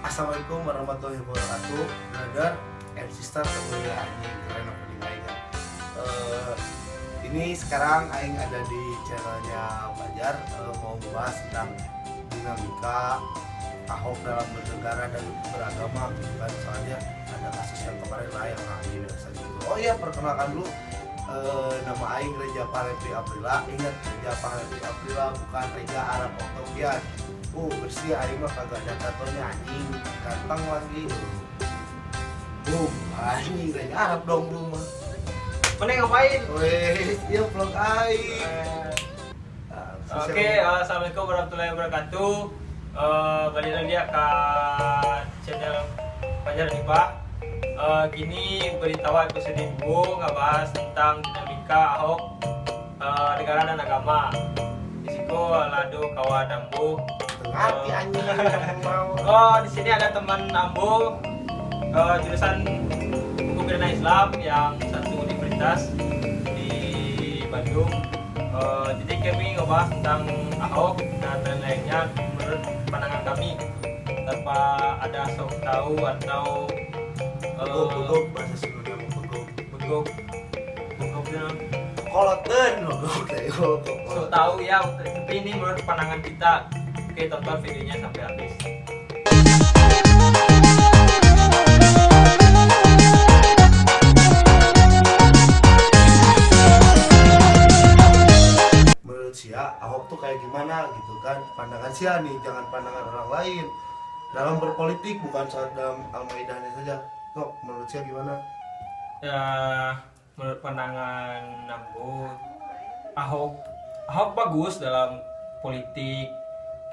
Assalamualaikum warahmatullahi wabarakatuh, brother and sister semuanya anjing keren apa di aing. Ini sekarang aing ada di channelnya Bajar, mau membahas tentang dinamika Ahok dalam bernegara dan beragama gitu kan. Soalnya ada kasus yang kemarin lah yang anjing biasa gitu. Oh iya, perkenalkan dulu, nama aing Reja Palepi Aprila. Ingat, Reja Palepi Aprila bukan Reja Arab Octavian. Bersih aing mah kagak ada tatonya anjing, ganteng lagi. Anjing Reja Arab dong lu mah. Mana ngapain? Weh, iya vlog aing. Oke, assalamualaikum warahmatullahi wabarakatuh. Balik lagi ya ke channel Bajar nih Pak. Gini beritahu episode minggu ngebahas tentang dinamika Ahok, negara dan agama. Risiko lado kawan ambu. Ngerti anjing mau. Di sini ada teman ambu jurusan hukum pidana Islam yang satu universitas di Bandung. Jadi kami ngebahas tentang Ahok dan lain-lainnya menurut pandangan kami tanpa ada sok tahu atau Begok bahasa Sunda mah begok. begoknya Koloten begok teh. sok tahu ya, tapi ini menurut pandangan kita. Oke, tonton videonya sampai habis. Menurut Sia, Ahok tuh kayak gimana gitu kan? Pandangan Sia nih, jangan pandangan orang lain. Dalam berpolitik bukan saat dalam Al-Maidahnya saja. Kok menurut Sia gimana? Ya, menurut pandangan Nambu, Ahok bagus dalam politik.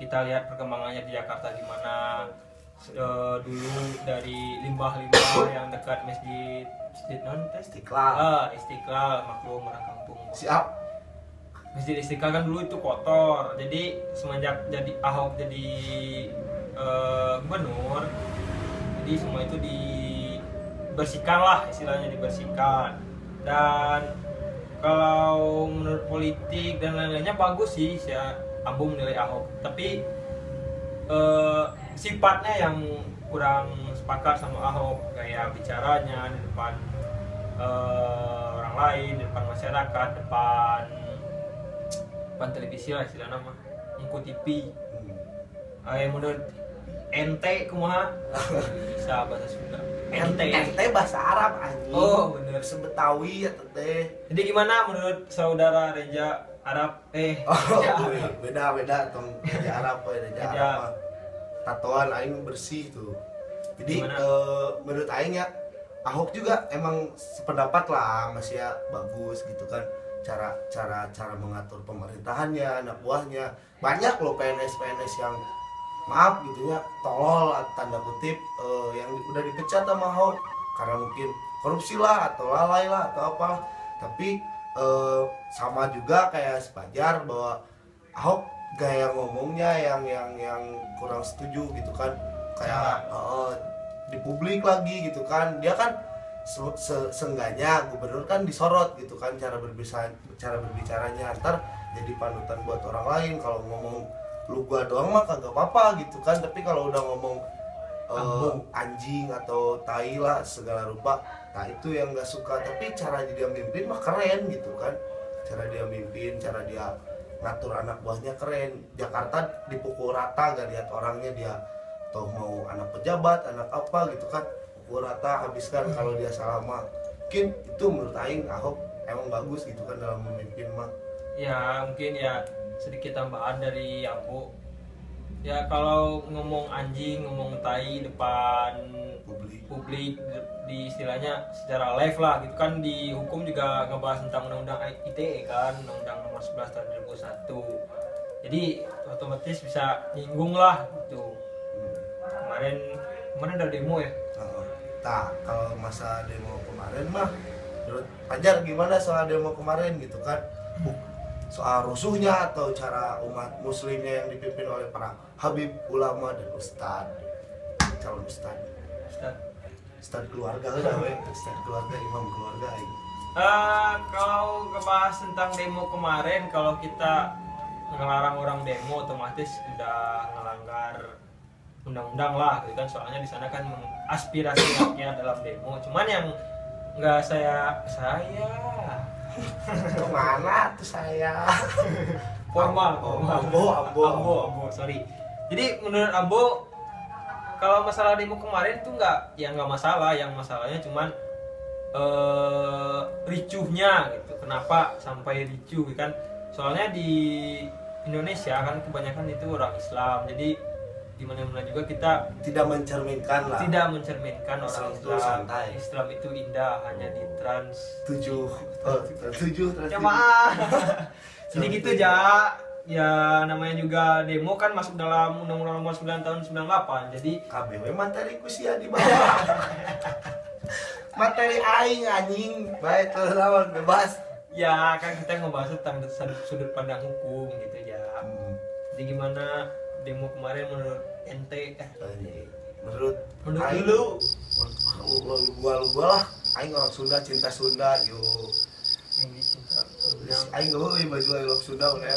Kita lihat perkembangannya di Jakarta gimana. Dulu dari limbah-limbah yang dekat masjid non Istiqlal. Istiqlal, maklum orang kampung. Siap. Masjid Istiqlal kan dulu itu kotor. Jadi semenjak jadi Ahok jadi gubernur, jadi semua itu dibersihkan lah, istilahnya dibersihkan. Dan kalau menurut politik dan lain-lainnya bagus sih, saya Ambu menilai Ahok. Tapi sifatnya yang kurang sepakat sama Ahok, kayak bicaranya di depan orang lain, di depan masyarakat, depan televisi lah istilahnya mah, ngikut TV. Menurut ente kumaha? Bisa bahasa Sunda. Ente bahasa Arab anjing. Oh, bener. Sebetawi ya teh. Jadi gimana menurut saudara Reja Arab? Beda tong Reja Arab Reja Arab mah. Tatoan aing bersih tuh. Jadi menurut aing ya Ahok juga emang sependapat lah masih ya bagus gitu kan. Cara mengatur pemerintahannya, anak buahnya. Banyak loh PNS yang maaf gitu ya, tolol tanda kutip, yang udah dipecat sama Ahok karena mungkin korupsi lah atau lalai lah atau apa. Tapi sama juga kayak Bajar bahwa Ahok gaya ngomongnya yang kurang setuju gitu kan, kayak di publik lagi gitu kan. Dia kan seenggaknya gubernur kan disorot gitu kan, cara berbicaranya ntar jadi panutan buat orang lain. Kalau ngomong lu gua doang mah kagak apa-apa gitu kan, tapi kalau udah ngomong anjing atau tai lah segala rupa, nah itu yang nggak suka. Tapi cara dia mimpin mah keren gitu kan, cara dia mimpin, cara dia ngatur anak buahnya keren. Jakarta dipukul rata, gak lihat orangnya, dia atau mau anak pejabat, anak apa gitu kan, pukul rata, habiskan. Kalau dia salah mah mungkin itu menurut aing Ahok emang bagus gitu kan dalam memimpin mah. Ya mungkin ya sedikit tambahan dari Ambu. Ya kalau ngomong anjing, ngomong tai depan publik di istilahnya secara live lah gitu kan. Di hukum juga ngebahas tentang undang-undang ITE kan, undang-undang nomor 11 tahun 2001. Jadi otomatis bisa nyinggung lah gitu. Kemarin ada demo ya. Nah, kalau masa demo kemarin mah menurut Fajar gimana soal demo kemarin gitu kan? Soal rusuhnya atau cara umat muslimnya yang dipimpin oleh para habib, ulama, dan calon ustad keluarga lah we, ustad keluarga, imam keluarga aing. Kalau ngebahas tentang demo kemarin, kalau kita ngelarang orang demo otomatis udah ngelanggar undang-undang lah gitu kan, soalnya di sana kan aspirasi rakyat dalam demo. Cuman yang nggak saya kemana tuh saya formal Ambo, sorry. Jadi menurut Ambo, kalau masalah demo kemarin tuh nggak masalah, yang masalahnya cuman ricuhnya gitu. Kenapa sampai ricuh kan? Soalnya di Indonesia kan kebanyakan itu orang Islam, jadi di mana-mana juga kita tidak mencerminkan orang Islam itu Islam. santai. Islam itu indah, hanya di trans 7 jamaah. Jadi gitu ya, namanya juga demo kan masuk dalam Undang-Undang Nomor 9 tahun 98. Jadi KBW materi kusia di bawah. Materi aing anjing, baik lawan bebas. ya kan kita ngebahas tentang sudut pandang hukum gitu ya. Jadi gimana demo kemarin menurut ente? Menurut aing lu gua lah, aing orang Sunda, cinta Sunda yo. Ini cinta. Aing euy baju orang Sunda udah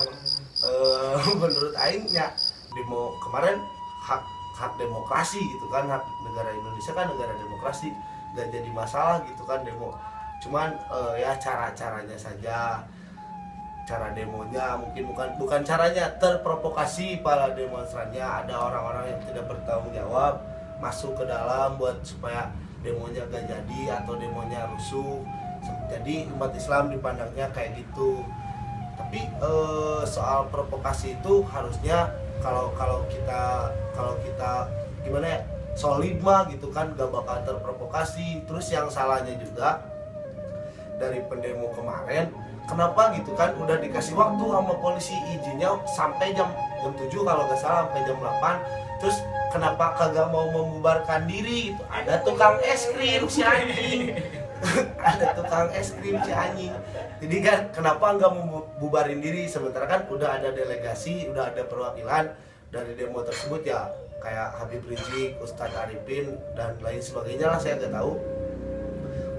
menurut aing ya demo kemarin hak demokrasi gitu kan, hak negara Indonesia kan negara demokrasi, gak jadi masalah gitu kan demo. Cuman ya cara-caranya saja, cara demonya mungkin bukan caranya terprovokasi para demonstrannya, ada orang-orang yang tidak bertanggung jawab masuk ke dalam buat supaya demonya gak jadi atau demonya rusuh. Jadi umat Islam dipandangnya kayak gitu. Tapi soal provokasi itu harusnya kalau kita gimana ya, solid mah gitu kan, gak bakal terprovokasi. Terus yang salahnya juga dari pendemo kemarin, kenapa gitu kan udah dikasih waktu sama polisi izinnya sampai jam 7 kalau nggak salah, sampai jam 8. Terus kenapa kagak mau membubarkan diri gitu? Ada tukang es krim si anjing. Ada tukang es krim si anjing. Jadi kan kenapa nggak mau bubarin diri, sementara kan udah ada delegasi, udah ada perwakilan dari demo tersebut ya, kayak Habib Rizik, Ustadz Arifin dan lain sebagainya lah, saya nggak tahu,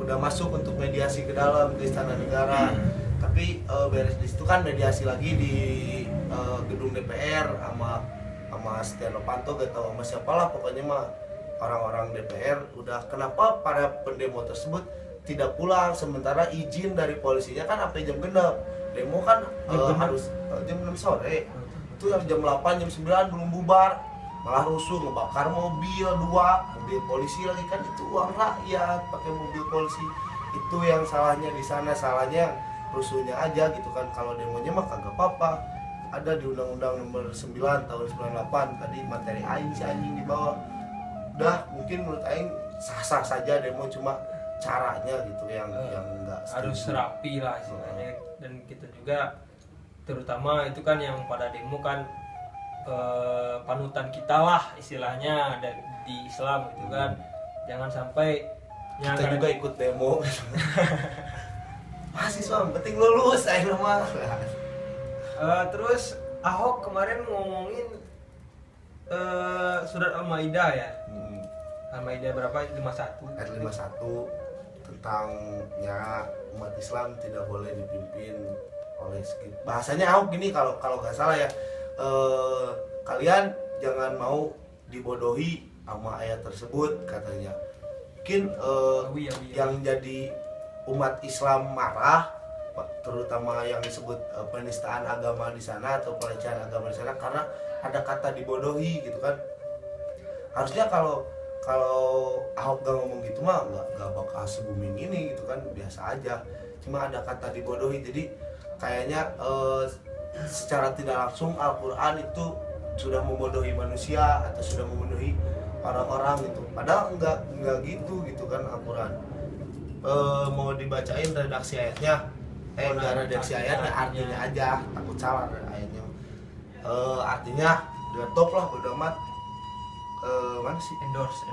udah masuk untuk mediasi ke dalam ke Istana Negara. Tapi beres di situ kan mediasi lagi di gedung DPR sama Setia Novanto, gak tahu sama siapa lah, pokoknya mah orang-orang DPR. Udah kenapa para pendemo tersebut tidak pulang, sementara izin dari polisinya kan sampai jam genap. Demo kan harus jam 6 sore. Itu jam 8, jam 9 belum bubar, malah rusuh, ngebakar mobil polisi lagi kan. Itu uang rakyat pakai mobil polisi. Itu yang salahnya di sana, salahnya rusuhnya aja gitu kan. Kalau demonya mah kagak apa-apa, ada di Undang-Undang Nomor 9 tahun 98. Tadi materi aing si anjing di bawah. Udah mungkin menurut aing sah-sah saja demo, cuma caranya gitu yang enggak harus rapi lah istilahnya. Dan kita juga terutama itu kan yang pada demo kan panutan kita lah istilahnya di Islam gitu kan. Jangan sampai kita juga ikut demo. Mahasiswa penting lulus akhirnya mah. Terus Ahok kemarin ngomongin surat Al-Maidah ya. Al-Maidah berapa? 51. Ayat 51 tentangnya umat Islam tidak boleh dipimpin oleh bahasanya Ahok gini kalau nggak salah ya, kalian jangan mau dibodohi sama ayat tersebut katanya. Mungkin yang jadi umat Islam marah, terutama yang disebut penistaan agama di sana atau pelecehan agama di sana, karena ada kata dibodohi gitu kan. Harusnya kalau Ahok gak ngomong gitu mah gak bakal se-booming ini gitu kan, biasa aja. Cuma ada kata dibodohi, jadi kayaknya secara tidak langsung Al-Quran itu sudah membodohi manusia atau sudah membodohi orang-orang gitu. Padahal enggak gitu kan Al-Quran. Mau dibacain redaksi ayatnya, enggak redaksi ayatnya, artinya aja, takut salah ayatnya. Artinya udah top lah, udah amat. Mana sih? Endorse.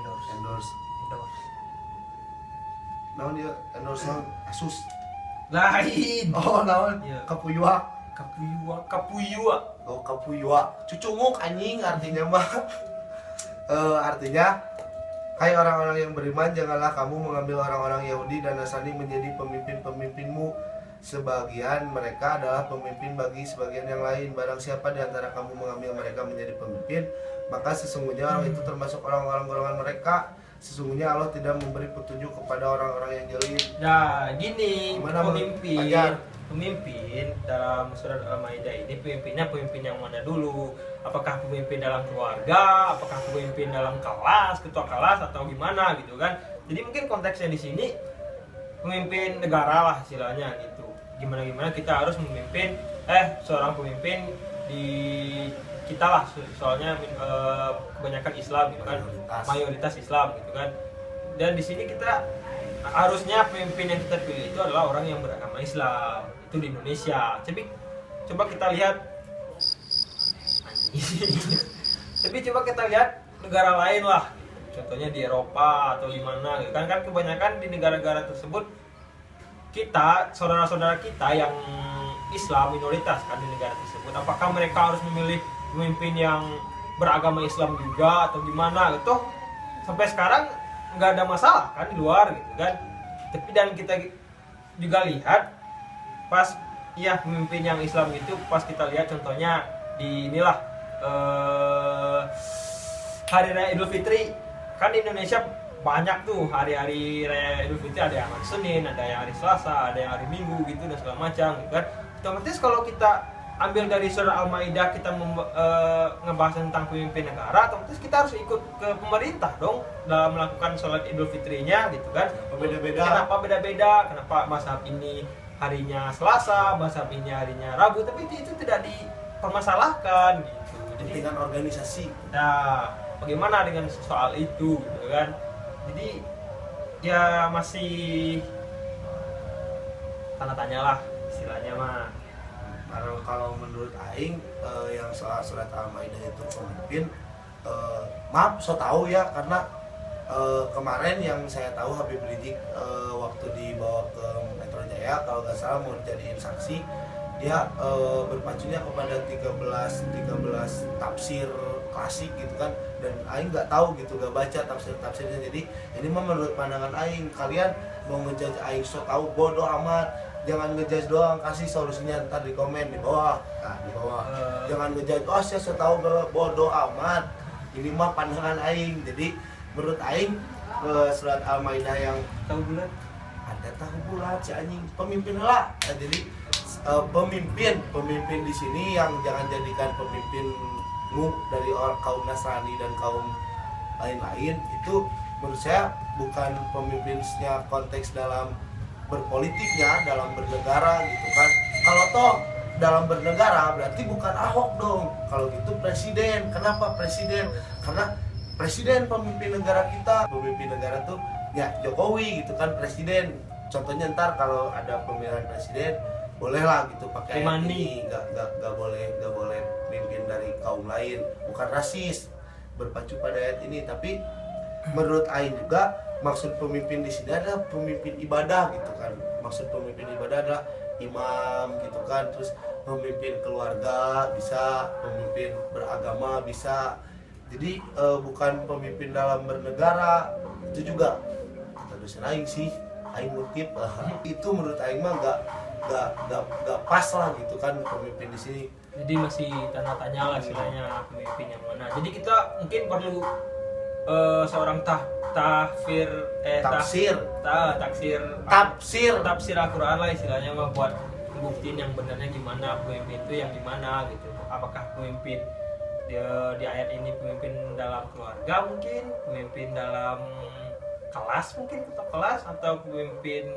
Naon dia endorse naon? Asus. Lain. Oh naon? Iya. Kapuyua. Oh, Kapuyua. Cucunguk anjing artinya mah. Artinya, hai orang-orang yang beriman, janganlah kamu mengambil orang-orang Yahudi dan Nasrani menjadi pemimpin-pemimpinmu, sebagian mereka adalah pemimpin bagi sebagian yang lain. Barang siapa di antara kamu mengambil mereka menjadi pemimpin, maka sesungguhnya orang itu termasuk orang-orang golongan mereka. Sesungguhnya Allah tidak memberi petunjuk kepada orang-orang yang jahil. Nah, gini, Gimana, pemimpin dalam surat Al-Maidah ini pemimpin yang mana dulu? Apakah pemimpin dalam keluarga, apakah pemimpin dalam kelas, ketua kelas atau gimana gitu kan? Jadi mungkin konteksnya di sini pemimpin negara lah istilahnya gitu. Gimana kita harus memimpin seorang pemimpin di kita lah, soalnya kebanyakan Islam gitu kan, mayoritas Islam gitu kan. Dan di sini kita harusnya pemimpin yang kita pilih itu adalah orang yang beragama Islam, itu di Indonesia. Coba kita lihat tapi coba kita lihat negara lain lah, contohnya di Eropa atau di mana gitu kan kebanyakan di negara-negara tersebut kita, saudara-saudara kita yang Islam minoritas kan di negara tersebut, apakah mereka harus memilih pemimpin yang beragama Islam juga atau gimana gitu? Sampai sekarang nggak ada masalah kan di luar gitu kan. Tapi dan kita juga lihat pas pemimpin yang Islam itu, pas kita lihat contohnya di inilah hari raya Idul Fitri kan di Indonesia banyak tuh hari-hari raya Idul Fitri, ada yang hari Senin, ada yang hari Selasa, ada yang hari Minggu gitu dan segala macam gitu kan. Otomatis kalau kita ambil dari surah Al-Maidah, kita ngebahas tentang pemimpin negara, otomatis kita harus ikut ke pemerintah dong dalam melakukan sholat Idul Fitrinya gitu kan. Kenapa beda-beda? Kenapa mazhab ini harinya Selasa, mazhab ini harinya Rabu? Tapi itu tidak dipermasalahkan gitu. Jadi dengan organisasi. Nah, bagaimana dengan soal itu gitu kan? Jadi ya masih tanda tanya lah istilahnya mah. Kalau menurut Aing yang soal surat Al-Maidah itu pemimpin, maaf so tahu ya, karena kemarin yang saya tahu Habib Rizik waktu dibawa ke Metro Jaya kalau nggak salah mau dijadiin saksi, dia berpacunya kepada 13 tafsir klasik gitu kan, dan Aing nggak tahu gitu, nggak baca tafsirnya. Jadi ini mah menurut pandangan Aing, kalian mau ngejudge Aing so tahu, bodoh amat. Jangan ngejudge doang, kasih solusinya ntar di komen di bawah. Nah, di bawah. Jangan ngejudge, oh saya so tahu, bodoh amat. Ini mah pandangan Aing. Jadi menurut Aing surat Al-Maidah yang Tahu bulan? ada tahu bulan si anjing pemimpin lah. Nah, jadi pemimpin di sini yang jangan jadikan pemimpinmu dari orang kaum Nasrani dan kaum lain-lain, itu menurut saya bukan pemimpinnya konteks dalam berpolitiknya, dalam bernegara gitu kan. Kalau toh dalam bernegara berarti bukan Ahok dong, kalau gitu presiden. Kenapa presiden? Karena presiden pemimpin negara kita, pemimpin negara tuh ya Jokowi gitu kan, presiden. Contohnya ntar kalau ada pemilihan presiden, bolehlah gitu pakai ini, nggak boleh pimpin dari kaum lain, bukan rasis, berpacu pada ayat ini. Tapi menurut Aing juga maksud pemimpin di sini adalah pemimpin ibadah gitu kan. Maksud pemimpin ibadah adalah imam gitu kan, terus pemimpin keluarga bisa, pemimpin beragama bisa. Jadi bukan pemimpin dalam bernegara. Itu juga kata dosen Aing sih, Aing ngutip itu menurut Aing mah nggak pas lah gitu kan pemimpin di sini. Jadi masih tanda tanya lah istilahnya pemimpin yang mana. Jadi kita mungkin perlu seorang tafsir Al-Quran lah istilahnya mah, buat buktiin yang benarnya gimana pemimpin itu yang gimana gitu. Apakah pemimpin di ayat ini pemimpin dalam keluarga, mungkin pemimpin dalam kelas, mungkin kelas, atau pemimpin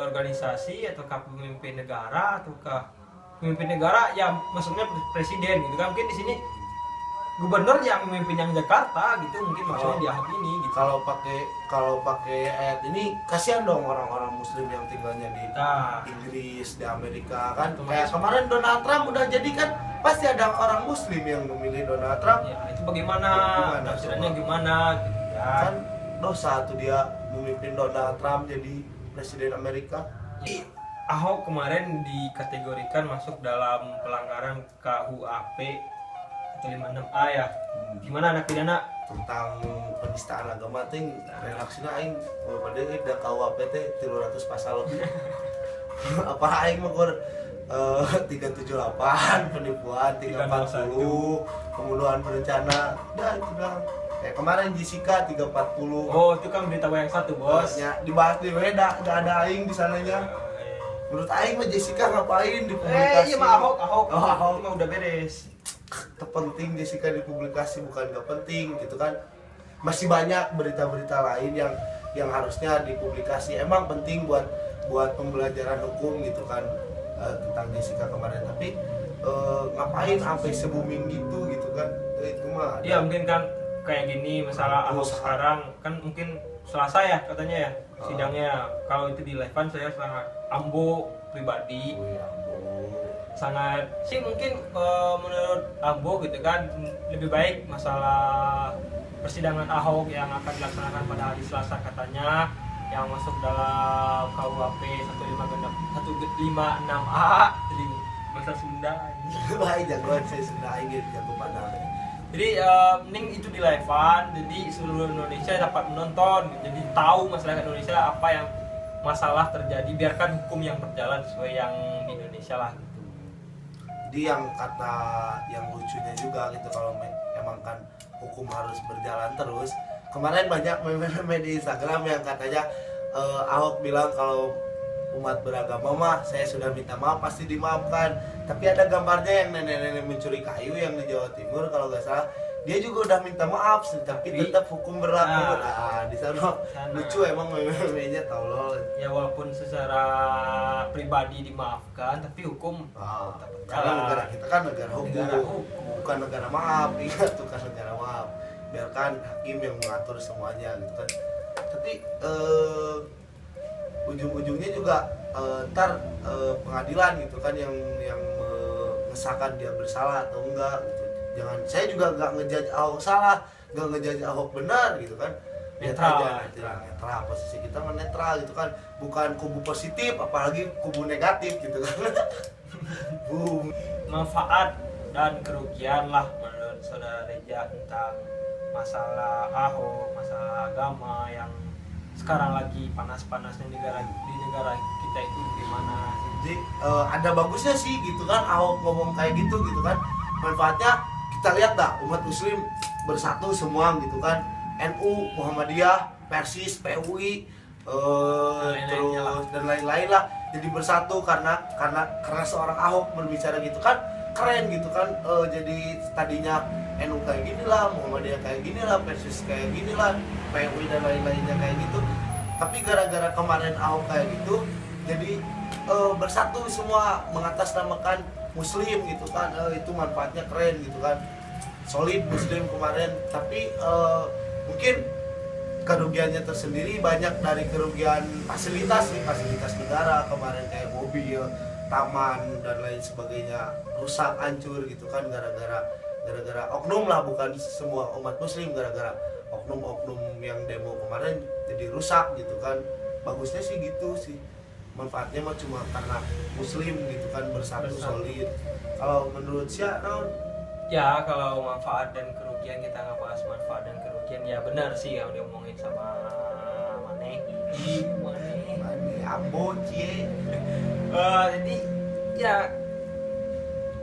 organisasi, ataukah pemimpin negara, ataukah pemimpin negara yang maksudnya presiden gitu kan. Mungkin di sini gubernur yang memimpin yang Jakarta gitu, mungkin maksudnya di ayat ini gitu. Kalau pakai ayat ini kasihan dong orang-orang muslim yang tinggalnya di Inggris, di Amerika kan. Kayak kemarin Donald Trump udah jadi kan, pasti ada orang muslim yang memilih Donald Trump. Ya, itu bagaimana tafsirannya gimana gitu ya. Kan dosa tuh dia memimpin Donald Trump jadi presiden Amerika. Ahok kemarin dikategorikan masuk dalam pelanggaran KUHP 156A ya. Gimana anak pidana? Tentang penistaan agama teh redaksina aing pada da KUHP teh 300 pasal lebih. Apa aing mah 378 penipuan, 340 pembunuhan berencana dan itu doang. Kayak kemarin Jessica 340. Oh, itu kan berita yang satu, Bos. Ya, dibahas di Weda, enggak ada aing di sananya. Menurut aing mah Jessica ngapain dipublikasi? Iya mah Ahok. Oh, Ahok mah udah beres. Terpenting Jessica dipublikasi bukan gak penting gitu kan. Masih banyak berita-berita lain yang harusnya dipublikasi. Emang penting buat pembelajaran hukum gitu kan tentang Jessica kemarin. Tapi ngapain sampai se-booming gitu kan? Itu mah. Iya mungkin kan kayak gini masalah Ahok sekarang kan mungkin Selasa ya katanya ya sidangnya. Kalau itu di live-an saya sangat Ambo pribadi sangat sih mungkin menurut Ambo gitu kan lebih baik masalah persidangan Ahok yang akan dilaksanakan pada hari Selasa katanya yang masuk dalam KUHP 156A jadi bahasa Sunda. Baik jagoan saya Sunda aing jago padang. Jadi mending itu di live-an jadi seluruh Indonesia dapat menonton jadi tahu masyarakat Indonesia apa yang masalah terjadi, biarkan hukum yang berjalan sesuai yang di Indonesia lah gitu. Jadi yang kata yang lucunya juga gitu kalau emang kan hukum harus berjalan terus. Kemarin banyak meme-meme di Instagram yang katanya Ahok bilang kalau umat beragama mah saya sudah minta maaf pasti dimaafkan. Tapi ada gambarnya yang nenek-nenek mencuri kayu yang di Jawa Timur kalau nggak salah. Dia juga udah minta maaf sih, tapi tetap hukum berlaku. Nah, di sana lucu emang meme-memenya tolol. Ya walaupun secara pribadi dimaafkan, tapi hukum karena negara kita kan negara hukum, bukan negara maaf. Ingat tuh kan negara maaf. Biarkan hakim yang mengatur semuanya gitu kan. Tapi ujung-ujungnya juga ntar pengadilan gitu kan yang mengesahkan dia bersalah atau enggak gitu. Jangan, saya juga nggak ngejudge Ahok salah, nggak ngejudge Ahok benar gitu kan. Netral aja nanti netral, posisi kita mah netral gitu kan, bukan kubu positif apalagi kubu negatif gitu kan. Boom. Manfaat dan kerugian lah menurut saudara Reja tentang masalah Ahok, masalah agama yang sekarang lagi panas-panasnya di negara kita itu gimana? Jadi ada bagusnya sih gitu kan Ahok ngomong kayak gitu kan. Manfaatnya kita lihat dah umat muslim bersatu semua gitu kan. NU, Muhammadiyah, Persis, PUI, terus dan lain-lain lah jadi bersatu karena seorang Ahok berbicara gitu kan keren gitu kan. Jadi tadinya NU kayak gini lah, Muhammadiyah kayak gini lah, Persis kayak gini lah, PUI dan lain-lainnya kayak gitu. Tapi gara-gara kemarin Ahok kayak gitu jadi bersatu semua mengatasnamakan muslim gitu kan. Itu manfaatnya keren gitu kan, solid muslim kemarin. Tapi mungkin kerugiannya tersendiri banyak dari kerugian fasilitas negara kemarin kayak mobil, taman dan lain sebagainya rusak hancur gitu kan gara-gara oknum lah, bukan semua umat muslim, gara-gara oknum-oknum yang demo kemarin jadi rusak gitu kan. Bagusnya sih gitu sih, manfaatnya mah cuma karena muslim gitu kan bersatu solid. Kalau menurut siapa? Ya kalau manfaat dan kerugian kita nggak bahas manfaat dan kerugian ya benar sih yang diomongin sama Mane Ambo cie. Jadi ya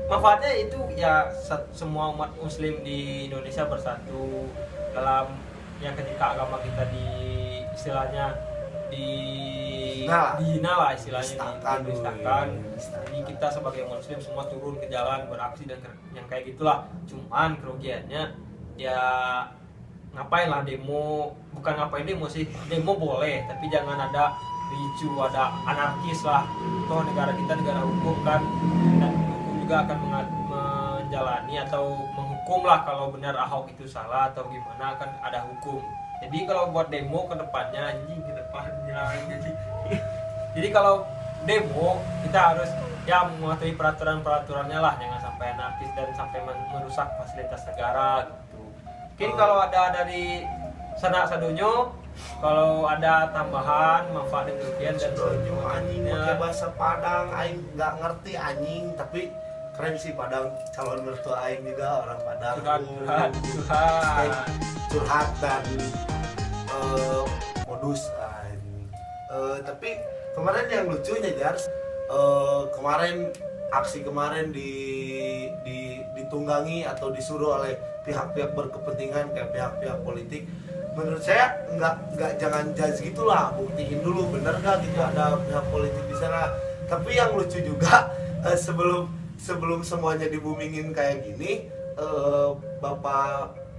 manfaatnya itu ya semua umat muslim di Indonesia bersatu dalam yang ketika agama kita di istilahnya dihina lah istilahnya, didustakan. Jadi kita sebagai muslim semua turun ke jalan beraksi dan yang kayak gitulah. Cuman kerugiannya ya ngapain lah demo, bukan ngapain demo sih, demo boleh tapi jangan ada ricu, ada anarkis lah. Toh negara kita negara hukum kan, dan hukum juga akan menjalani atau menghukum lah kalau benar Ahok itu salah atau gimana, kan ada hukum. Jadi kalau buat demo ke depannya jadi kalau demo kita harus ya mematuhi peraturannya lah, jangan sampai anarkis dan sampai merusak fasilitas negara gitu. Mungkin kalau ada dari sana sadonyo, kalau ada tambahan manfaat dan kerugian dan anjing pakai bahasa Padang aing nggak ngerti anjing, tapi keren sih Padang, calon mertua aing juga orang Padang. Curhat dan modus tapi kemarin yang lucunya Jar, kemarin aksi kemarin ditunggangi atau disuruh oleh pihak-pihak berkepentingan kayak pihak-pihak politik. Menurut saya nggak jangan judge gitulah, buktiin dulu bener nggak gitu ada pihak politik di sana. Tapi yang lucu juga sebelum semuanya dibumingin kayak gini,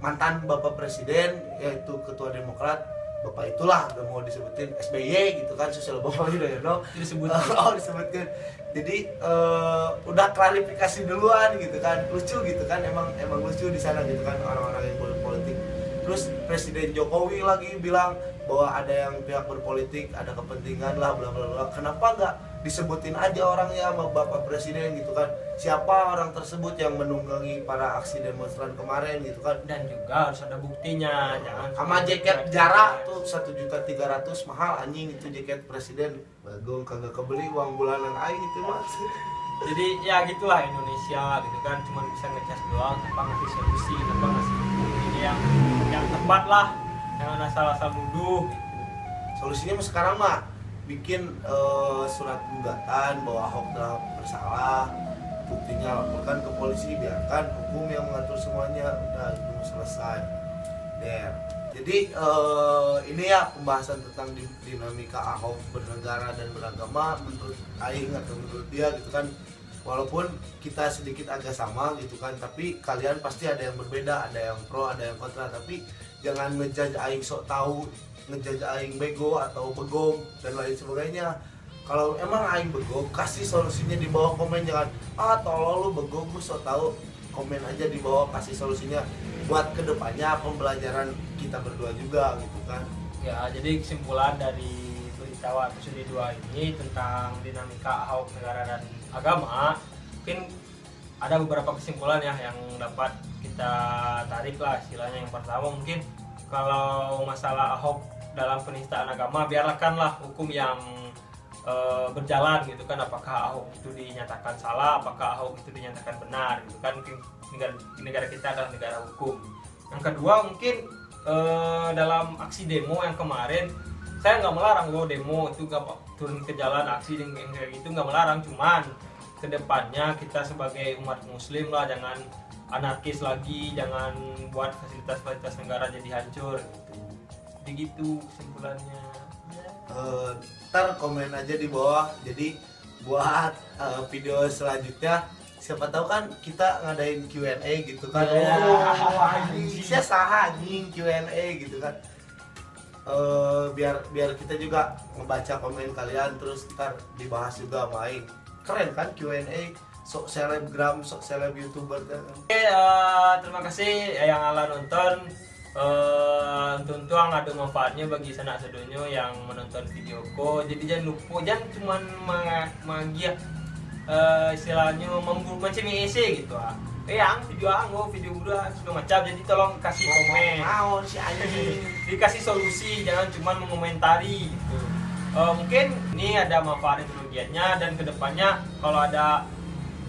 mantan bapak presiden yaitu ketua Demokrat, bapak itulah gak mau disebutin, SBY gitu kan, Susilo Bambang Yudhoyono disebutkan. Jadi udah klarifikasi duluan gitu kan, lucu gitu kan, emang lucu di sana gitu kan orang-orang yang berpolitik. Terus Presiden Jokowi lagi bilang bahwa ada yang pihak berpolitik, ada kepentingan lah bla bla bla. Kenapa nggak disebutin aja orangnya sama Bapak Presiden gitu kan? Siapa orang tersebut yang menunggangi para aksi demonstran kemarin gitu kan? Dan juga harus ada buktinya, jangan sama jaket jarak tuh 1.300.000 mahal anjing itu jaket presiden. Bagong kagak kebeli uang bulanan aing itu mas. Jadi ya gitulah Indonesia gitu kan, cuma bisa ngecas doang tanpa ngasih solusi, tanpa ngasih ini yang tepat lah, jangan asal-asal nuduh gitu. Solusinya sekarang mah bikin surat gugatan bahwa Ahok telah bersalah, buktinya laporkan ke polisi, biarkan hukum yang mengatur semuanya, udah itu selesai. Jadi ini ya pembahasan tentang dinamika Ahok bernegara dan beragama menurut aing atau menurut dia gitu kan. Walaupun kita sedikit agak sama gitu kan, tapi kalian pasti ada yang berbeda, ada yang pro, ada yang kontra. Tapi jangan ngejudge aing sok tahu, ngejudge aing bego atau begong dan lain sebagainya. Kalau emang aing bego, kasih solusinya di bawah komen, jangan tolol lu bego gue sok tahu. Komen aja di bawah, kasih solusinya buat kedepannya pembelajaran kita berdua juga gitu kan. Ya, jadi kesimpulan dari berita episode 2 ini tentang dinamika Ahok negara dan agama, mungkin ada beberapa kesimpulan ya yang dapat kita tarik lah istilahnya. Yang pertama mungkin kalau masalah Ahok dalam penistaan agama, biarkanlah hukum yang berjalan gitu kan. Apakah Ahok itu dinyatakan salah, apakah Ahok itu dinyatakan benar gitu kan. Negara kita adalah negara hukum. Yang kedua mungkin dalam aksi demo yang kemarin, saya nggak melarang loh demo itu, nggak turun ke jalan aksi yang kayak gitu, nggak melarang. Cuman kedepannya kita sebagai umat muslim lah jangan anarkis lagi, jangan buat fasilitas-fasilitas negara jadi hancur gitu. Jadi gitu kesimpulannya. Ntar komen aja di bawah, jadi buat video selanjutnya siapa tahu kan kita ngadain Q&A gitu kan. Saya salah anjing Q&A gitu kan. Biar kita juga ngebaca komen kalian, terus ntar dibahas juga main. Keren kan Q&A, sok selebgram, sok seleb youtuber kan. Oke, terima kasih yang ala nonton. Tentu ada manfaatnya bagi sanak sedonyo yang menonton videoku. Jadi jangan lupa, jangan cuma magia istilahnya mencemi isi gitu yang video udah sudah macam. Jadi tolong kasih komen, si anjing dikasih solusi, jangan cuma mengomentari gitu. Mungkin ini ada manfaat teknologinya, dan kedepannya kalau ada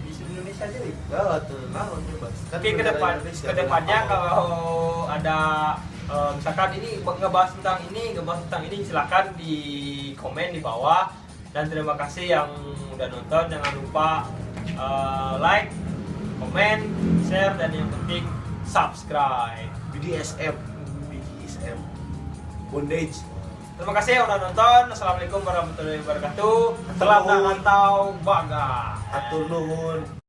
di Indonesia aja tapi kedepannya kalau ada misalkan ini ngebahas tentang ini silakan di komen di bawah. Dan terima kasih yang udah nonton, jangan lupa like, komen, share, dan yang penting subscribe. BDSM bondage. Terima kasih yang udah nonton. Assalamualaikum warahmatullahi wabarakatuh. Selamat mantau baga. Atur nuhun.